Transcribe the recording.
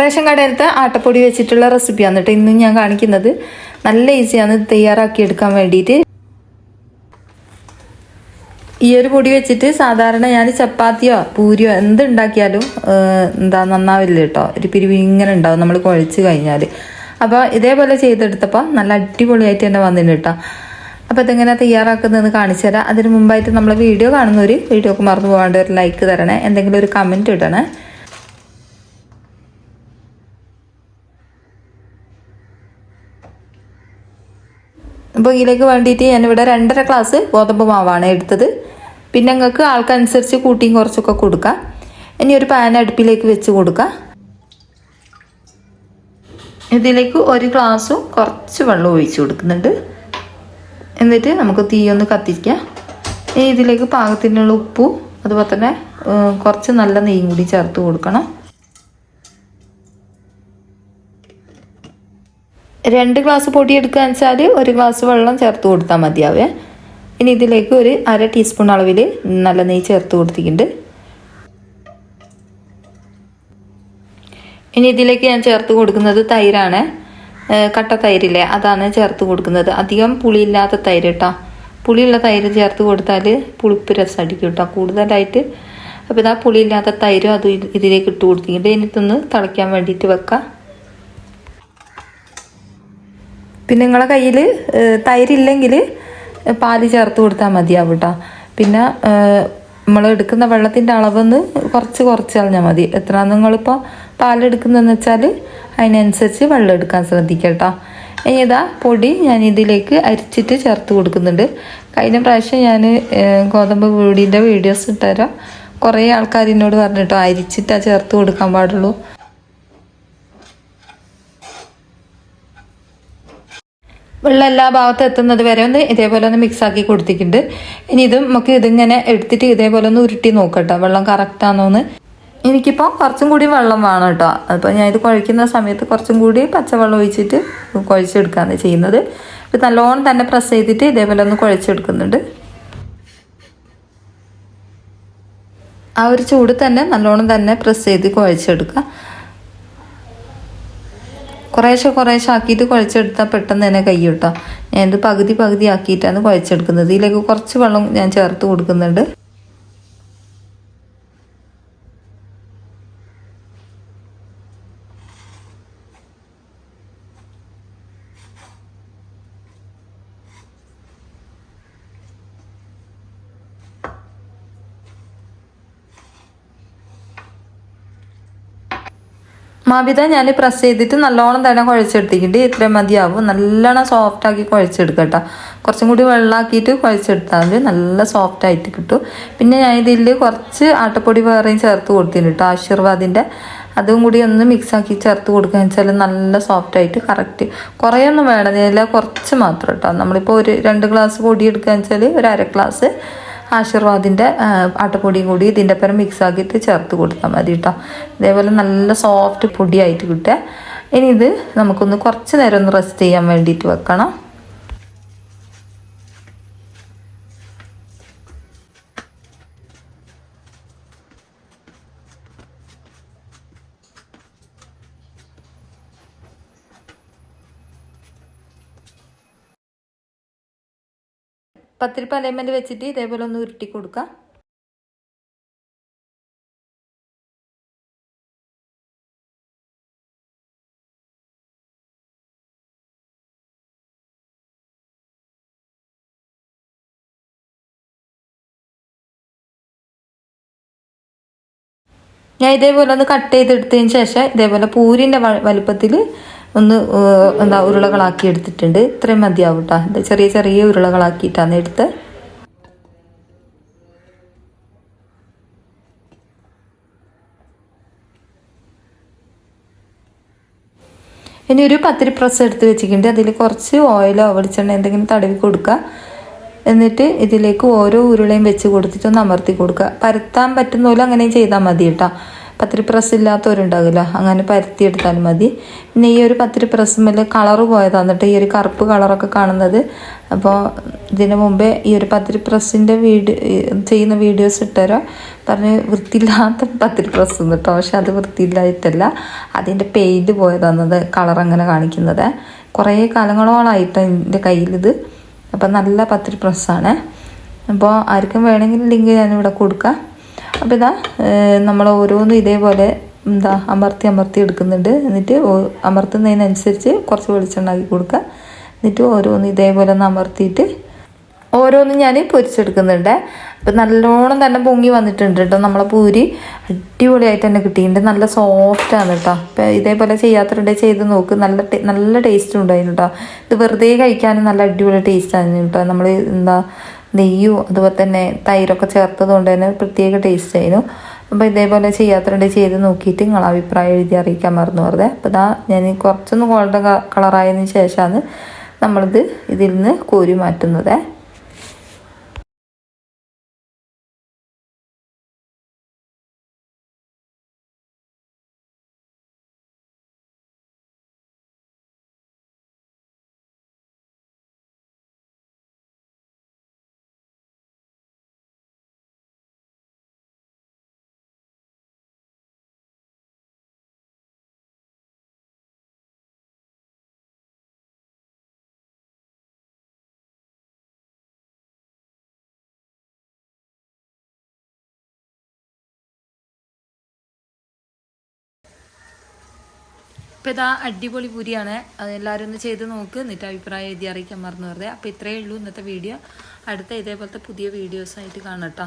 Ration കടയിലത്തെ ആട്ടപ്പൊടി വെച്ചിട്ടുള്ള റെസിപ്പിയാണ് കേട്ടോ ഇന്ന് ഞാൻ കാണിക്കുന്നത്. നല്ല ഈസിയാണ് തയ്യാറാക്കി എടുക്കാൻ വേണ്ടിയിട്ട്. ഈ ഒരു പൊടി വെച്ചിട്ട് സാധാരണ ഞാൻ ചപ്പാത്തിയോ പൂരിയോ എന്തുണ്ടാക്കിയാലും നന്നാവില്ല കേട്ടോ. ഒരു പിരിവ് ഇങ്ങനെ ഉണ്ടാവും നമ്മൾ കുഴച്ച് കഴിഞ്ഞാൽ. അപ്പോൾ ഇതേപോലെ ചെയ്തെടുത്തപ്പോൾ നല്ല അടിപൊളിയായിട്ട് തന്നെ വന്നിട്ടുണ്ട് കേട്ടോ. അപ്പോൾ ഇതെങ്ങനെ തയ്യാറാക്കുന്നതെന്ന് കാണിച്ചു തരാം. അതിന് മുമ്പായിട്ട് നമ്മൾ വീഡിയോ കാണുന്നവർ വീഡിയോക്ക് മറന്നു പോകാണ്ട് ഒരു ലൈക്ക് തരണേ, എന്തെങ്കിലും ഒരു കമൻറ്റ് ഇടണേ. അപ്പോൾ ഇതിലേക്ക് വേണ്ടിയിട്ട് ഞാനിവിടെ 2.5 ഗ്ലാസ് ഗോതമ്പ് മാവാണ് എടുത്തത്. പിന്നെ നിങ്ങൾക്ക് ആൾക്കനുസരിച്ച് കൂട്ടിയും കുറച്ചൊക്കെ കൊടുക്കാം. ഇനി ഒരു പാൻ അടുപ്പിലേക്ക് വെച്ച് കൊടുക്കുക. ഇതിലേക്ക് 1 ഗ്ലാസും കുറച്ച് വെള്ളം ഒഴിച്ച് കൊടുക്കുന്നുണ്ട്. എന്നിട്ട് നമുക്ക് തീയൊന്ന് കത്തിക്കാം. ഇനി ഇതിലേക്ക് പാകത്തിനുള്ള ഉപ്പും അതുപോലെ തന്നെ കുറച്ച് നല്ല നെയ്യും കൂടി ചേർത്ത് കൊടുക്കണം. 2 ഗ്ലാസ് പൊടി എടുക്കുകയെന്ന് വെച്ചാൽ 1 ഗ്ലാസ് വെള്ളം ചേർത്ത് കൊടുത്താൽ മതിയാവേ. ഇനി ഇതിലേക്ക് ഒരു 1/2 ടീസ്പൂൺ അളവിൽ നല്ല നെയ്യ് ചേർത്ത് കൊടുത്തിട്ടുണ്ട്. ഇനി ഇതിലേക്ക് ഞാൻ ചേർത്ത് കൊടുക്കുന്നത് തൈരാണ്. കട്ട തൈരില്ലേ, അതാണ് ചേർത്ത് കൊടുക്കുന്നത്. അധികം പുളിയില്ലാത്ത തൈര് കേട്ടോ. പുളിയുള്ള തൈര് ചേർത്ത് കൊടുത്താൽ പുളിപ്പ് രസമടിക്കും കേട്ടോ കൂടുതലായിട്ട്. അപ്പോൾ ഇതാ പുളിയില്ലാത്ത തൈരും അത് ഇതിലേക്ക് ഇട്ട് കൊടുത്തിട്ടുണ്ട്. ഇനിയിട്ടൊന്ന് തിളയ്ക്കാൻ വേണ്ടിയിട്ട് വെക്കാം. പിന്നെ നിങ്ങളെ കയ്യിൽ തൈരില്ലെങ്കിൽ പാല് ചേർത്ത് കൊടുത്താൽ മതിയാവും കേട്ടോ. പിന്നെ നമ്മൾ എടുക്കുന്ന വെള്ളത്തിൻ്റെ അളവൊന്ന് കുറച്ച് കളഞ്ഞാൽ മതി. എത്ര നിങ്ങളിപ്പോൾ പാലെടുക്കുന്നതെന്ന് വെച്ചാൽ അതിനനുസരിച്ച് വെള്ളം എടുക്കാൻ ശ്രദ്ധിക്കുക കേട്ടോ. ഇനി ഇതാ പൊടി ഞാൻ ഇതിലേക്ക് അരിച്ചിട്ട് ചേർത്ത് കൊടുക്കുന്നുണ്ട്. കഴിഞ്ഞ പ്രാവശ്യം ഞാൻ ഗോതമ്പ് പൊടിൻ്റെ വീഡിയോസ് ഇട്ടുതരാം. കുറേ ആൾക്കാർ എന്നോട് പറഞ്ഞിട്ടോ അരിച്ചിട്ടാണ് ചേർത്ത് കൊടുക്കാൻ പാടുള്ളൂ. വെള്ളം എല്ലാ ഭാഗത്തും എത്തുന്നത് വരെ ഒന്ന് ഇതേപോലെ ഒന്ന് മിക്സാക്കി കൊടുത്തിട്ടുണ്ട്. ഇനി നമുക്ക് ഇതിങ്ങനെ എടുത്തിട്ട് ഇതേപോലെ ഒന്ന് ഉരുട്ടി നോക്കട്ടോ വെള്ളം കറക്റ്റാണോന്ന്. എനിക്കിപ്പോൾ കുറച്ചും കൂടി വെള്ളം വേണം കേട്ടോ. അപ്പോൾ ഞാൻ ഇത് കുഴയ്ക്കുന്ന സമയത്ത് കുറച്ചും കൂടി പച്ചവെള്ളം ഒഴിച്ചിട്ട് കുഴച്ചെടുക്കുകയാണ് ചെയ്യുന്നത്. ഇപ്പോൾ നല്ലോണം തന്നെ പ്രസ് ചെയ്തിട്ട് ഇതേപോലെ ഒന്ന് കുഴച്ചെടുക്കുന്നുണ്ട്. ആ ഒരു ചൂട് തന്നെ നല്ലോണം തന്നെ പ്രസ് ചെയ്ത് കുഴച്ചെടുക്കുക. കുറേശ്ശെ ആക്കിയിട്ട് കുഴച്ചെടുത്താൽ പെട്ടെന്ന് തന്നെ കഴിയും കേട്ടോ. ഞാനിത് പകുതി ആക്കിയിട്ടാണ് കുഴച്ചെടുക്കുന്നത്. ഇതിലേക്ക് കുറച്ച് വെള്ളം ഞാൻ ചേർത്ത് കൊടുക്കുന്നുണ്ട്. മാവിത ഞാൻ പ്രസ് ചെയ്തിട്ട് നല്ലോണം തന്നെ കുഴച്ചെടുത്തിട്ടുണ്ട്. ഇത്രയും മതിയാവും. നല്ലോണം സോഫ്റ്റാക്കി കുഴച്ചെടുക്കട്ടോ. കുറച്ചും കൂടി വെള്ളമാക്കിയിട്ട് കുഴച്ചെടുത്താൽ മതി. നല്ല സോഫ്റ്റായിട്ട് കിട്ടും. പിന്നെ ഞാൻ ഇതിൽ കുറച്ച് ആട്ടപ്പൊടി വേറെയും ചേർത്ത് കൊടുത്തിട്ടുണ്ട് കേട്ടോ, ആശീർവാദിൻ്റെ. അതും കൂടി ഒന്ന് മിക്സാക്കി ചേർത്ത് കൊടുക്കുകയെന്ന് വെച്ചാൽ നല്ല സോഫ്റ്റായിട്ട് കറക്റ്റ്. കുറേയൊന്നും വേണമെന്നില്ല, കുറച്ച് മാത്രം കേട്ടോ. നമ്മളിപ്പോൾ ഒരു 2 ഗ്ലാസ് പൊടി എടുക്കുകയെന്ന് വെച്ചാൽ ഒരു 1/2 ഗ്ലാസ് ആശീർവാദിൻ്റെ ആട്ടപ്പൊടിയും കൂടി ഇതിൻ്റെ പേര് മിക്സാക്കിയിട്ട് ചേർത്ത് കൊടുത്താൽ മതി കേട്ടോ. ഇതേപോലെ നല്ല സോഫ്റ്റ് പൊടിയായിട്ട് കിട്ടുക. ഇനി ഇത് നമുക്കൊന്ന് കുറച്ച് നേരം ഒന്ന് റെസ്റ്റ് ചെയ്യാൻ വേണ്ടിയിട്ട് വെക്കണം. പത്തിരിപ്പ് അലൈൻമെൻറ്റ് വെച്ചിട്ട് ഇതേപോലെ ഒന്ന് ഉരുട്ടി കൊടുക്കാം. ഞാൻ ഇതേപോലെ ഒന്ന് കട്ട് ചെയ്തെടുത്തതിന് ശേഷം ഇതേപോലെ പൂരിൻ്റെ വലുപ്പത്തിൽ ഒന്ന് ഉരുളകളാക്കി എടുത്തിട്ടുണ്ട്. ഇത്രയും മതിയാവും കേട്ടോ. ചെറിയ ഉരുളകളാക്കിയിട്ടാണ് എടുത്ത്. ഇനി ഒരു പത്തിരി പ്രസ് എടുത്ത് വെച്ചിട്ടുണ്ട്. അതിൽ കുറച്ച് ഓയിലോ വെളിച്ചെണ്ണ എന്തെങ്കിലും തടവി കൊടുക്കുക. എന്നിട്ട് ഇതിലേക്ക് ഓരോ ഉരുളയും വെച്ച് കൊടുത്തിട്ട് ഒന്ന് അമർത്തി കൊടുക്കുക. പരത്താൻ പറ്റുന്ന പോലെ അങ്ങനെ ചെയ്താൽ മതി കേട്ടോ. പത്തിരി പ്രസ് ഇല്ലാത്തവരുണ്ടാകില്ല, അങ്ങനെ പരത്തിയെടുത്താലും മതി. പിന്നെ ഈ ഒരു പത്തിരി പ്രസ്സുമ്മേൽ കളറ് പോയതാണ് കേട്ടോ, ഈ ഒരു കറുപ്പ് കളറൊക്കെ കാണുന്നത്. അപ്പോൾ ഇതിന് മുമ്പേ ഈ ഒരു പത്തിരി പ്രസ്സിൻ്റെ ചെയ്യുന്ന വീഡിയോസ് ഇട്ടുതരാം. പറഞ്ഞ് വൃത്തിയില്ലാത്ത പത്തിരി പ്രസ് കേട്ടോ. പക്ഷെ അത് വൃത്തിയില്ലായിട്ടല്ല, അതിൻ്റെ പെയിൻറ്റ് പോയതാണത്, കളർ അങ്ങനെ കാണിക്കുന്നത്. കുറേ കാലങ്ങളോളായിട്ട് എൻ്റെ കയ്യിലിത്. അപ്പം നല്ല പത്തിരി പ്രസ്സാണ്. അപ്പോൾ ആർക്കും വേണമെങ്കിൽ ലിങ്ക് ഞാനിവിടെ കൊടുക്കാം. അപ്പോൾ ഇതാ നമ്മൾ ഓരോന്നും ഇതേപോലെ അമർത്തി എടുക്കുന്നുണ്ട്. എന്നിട്ട് അമർത്തുന്നതിനനുസരിച്ച് കുറച്ച് വെളിച്ചെണ്ണ ആക്കി കൊടുക്കുക. എന്നിട്ട് ഓരോന്ന് ഇതേപോലെ ഒന്ന് അമർത്തിയിട്ട് ഓരോന്നും ഞാൻ പൊരിച്ചെടുക്കുന്നുണ്ട്. അപ്പം നല്ലോണം തന്നെ പൊങ്ങി വന്നിട്ടുണ്ട് കേട്ടോ. നമ്മളെ പൂരി അടിപൊളിയായിട്ട് തന്നെ കിട്ടിയിട്ടുണ്ട്. നല്ല സോഫ്റ്റാണ് കേട്ടോ. അപ്പം ഇതേപോലെ ചെയ്യാത്തവരുടെ ചെയ്ത് നോക്ക്. നല്ല ടേസ്റ്റ് ഉണ്ടായിരുന്നു കേട്ടോ. ഇത് വെറുതെ കഴിക്കാനും നല്ല അടിപൊളി ടേസ്റ്റാണ് കേട്ടോ. നമ്മൾ നെയ്യും അതുപോലെ തന്നെ തൈരൊക്കെ ചേർത്തത് കൊണ്ട് തന്നെ പ്രത്യേക ടേസ്റ്റ് ആയിരുന്നു. അപ്പോൾ ഇതേപോലെ ചെയ്യാത്തവരുടെ ചെയ്ത് നോക്കിയിട്ട് നിങ്ങൾ അഭിപ്രായം എഴുതി അറിയിക്കാൻ മറന്നു വെറുതെ. അപ്പോൾ ഇതാ ഞാൻ കുറച്ചൊന്ന് ഗോൾഡൻ കളറായതിന് ശേഷമാണ് നമ്മളിത് ഇതിൽ നിന്ന് കോരി മാറ്റുന്നത്. അപ്പോൾ ഇതാ അടിപൊളി പൂരിയാണ്. അതെല്ലാവരും ഒന്ന് ചെയ്ത് നോക്ക്. എന്നിട്ട് അഭിപ്രായം എഴുതി അറിയിക്കാൻ മറന്നു വെറുതെ. അപ്പോൾ ഇത്രയേ ഉള്ളൂ ഇന്നത്തെ വീഡിയോ. അടുത്ത ഇതേപോലത്തെ പുതിയ വീഡിയോസായിട്ട് കാണാം കേട്ടോ.